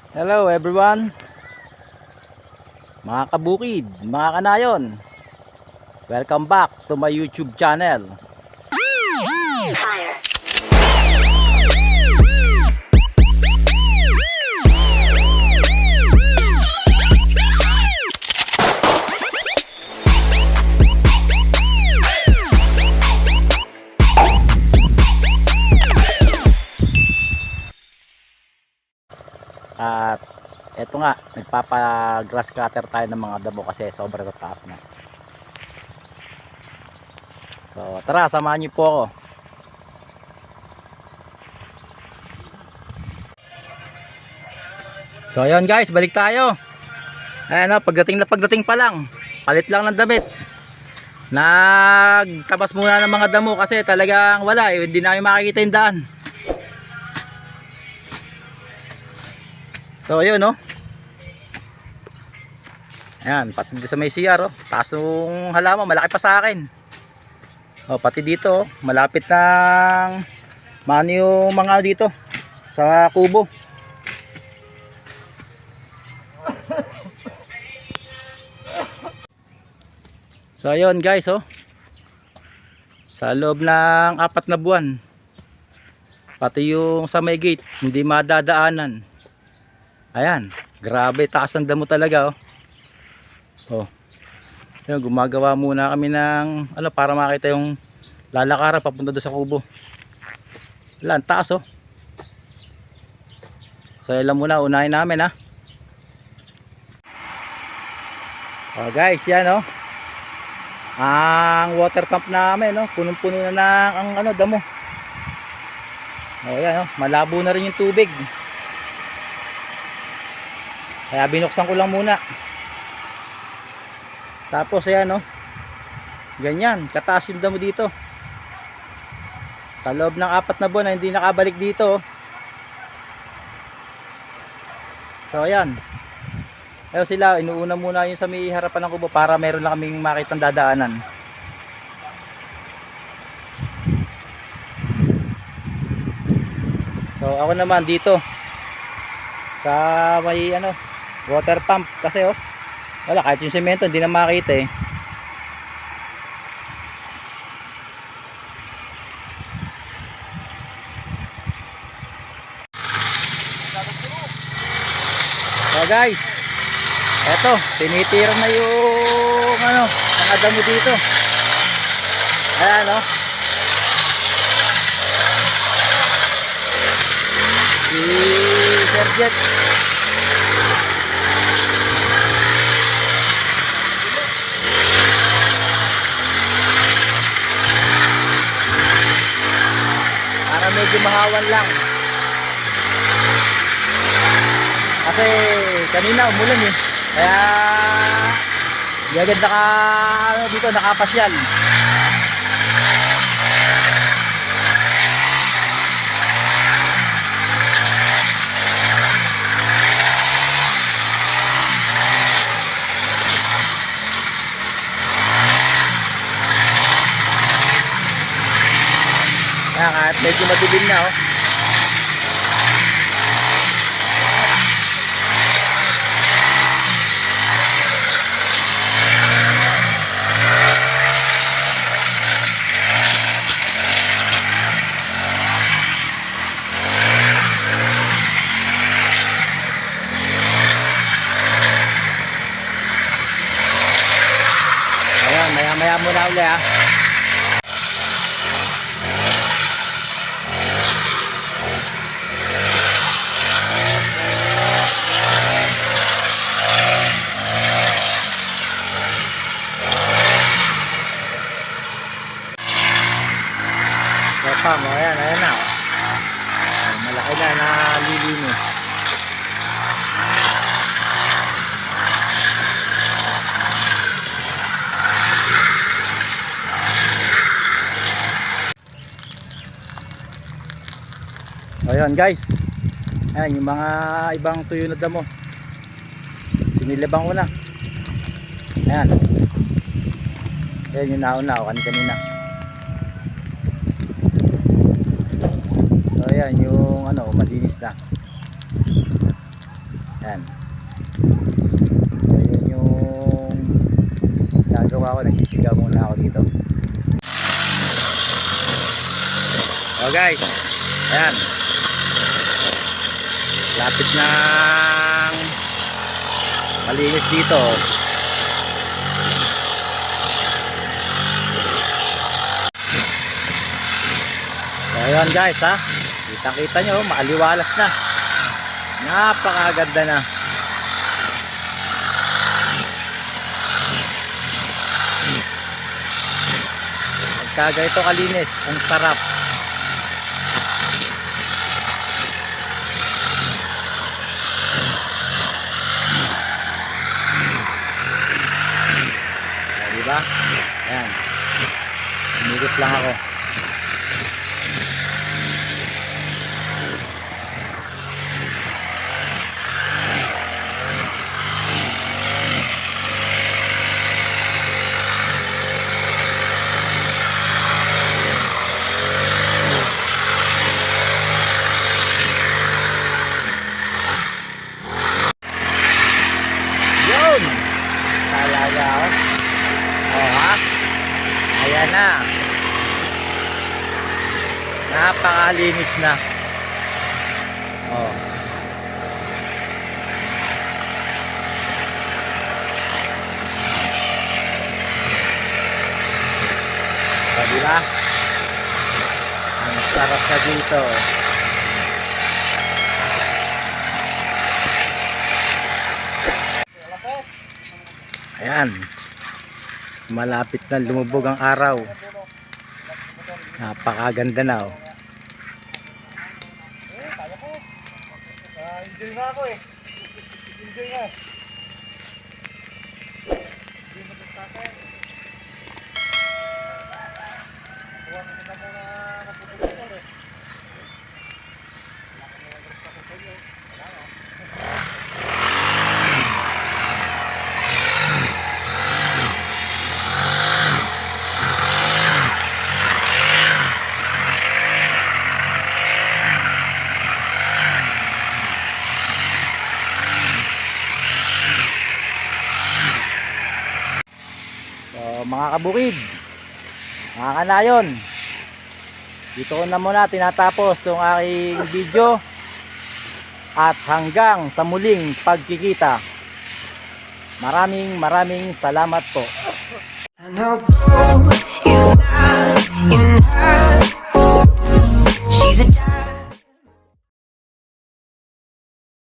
Hello everyone, mga kabukid, mga kanayon. Welcome back to my YouTube channel. Fire. At eto nga, nagpapa-grass cutter tayo ng mga damo kasi sobrang tataas na. So tara, samahan niyo po ako. So ayun guys, balik tayo. Ayan o, pagdating pa lang, palit lang ng damit. Nagtabas muna ng mga damo kasi talagang wala eh, hindi namin makikita yung daan. So ayun no. Ayan, pati dito sa may CR oh, taas ng halaman, malaki pa sa akin. Oh, pati dito, malapit ng mano yung mga dito sa kubo. So ayun guys oh. Sa loob ng 4 na buwan, pati yung sa may gate hindi madadaanan. Ayan, grabe taas ng damo talaga oh. Oh. Ayun, gumagawa muna kami ng ano para makita yung lalakaran papunta doon sa kubo. Wala, taas oh. So alam muna, unahin namin ha. Oh guys, yan oh. Ang water pump namin oh, punong-puno na ng ang ano damo. Oh yan oh, malabo na rin yung tubig. Kaya binuksan ko lang muna. Tapos ayan oh, ganyan kataas yung damo dito. Sa loob ng 4 na buwan na hindi nakabalik dito oh. So ayan, ayun sila, inuuna muna yung sa may harapan ng kubo para meron lang kaming makitang dadaanan. So ako naman dito sa may ano water pump kasi oh, wala, kahit yung semento hindi na makita eh. So guys, eto, tinitira na yung ano, mga damo dito. Ayan oh. Si Serget. Para medyo mahawan lang. Kasi kanina umulan eh. Kaya di agad ano dito nakapasyal. Kaya kahit medyo madilim na oh. Ayan, maya muna uli ah. So mo, ayan na oh. Malaki na nalilinis. Ayan guys, ayan yung mga ibang tuyo na damo, sinilabang ko na. Ayan, ayan yung nauna o kanina. So ayan yung ano, malinis na. Yan. So yun yung gagawa ko. Nagsisigaw muna ako dito. So guys, ayan, lapit ng malinis dito. So ayan guys, ha, kita kita nyo, maaliwalas na, napakaganda na. Pagkaganito kalinis, ang sarap. Diba? Ayan. Umikot lang ako. Yun! Talaga ako. Oh ha? Ayan na. Napakalinis na. Oh. So, diba? Ang sarap na dito. Ayan. Malapit na lumubog ang araw. Napakaganda na oh. Enjoy na ako eh. Enjoy na. Hindi mo tatakan. Huwag mo na muna napupunan eh. Wala ka nalang gusto ko sa inyo. Wala na. So, mga kabukid, mga kanayon, dito ko na muna tinatapos itong aking video at hanggang sa muling pagkikita. Maraming salamat po. I know gold is not enough.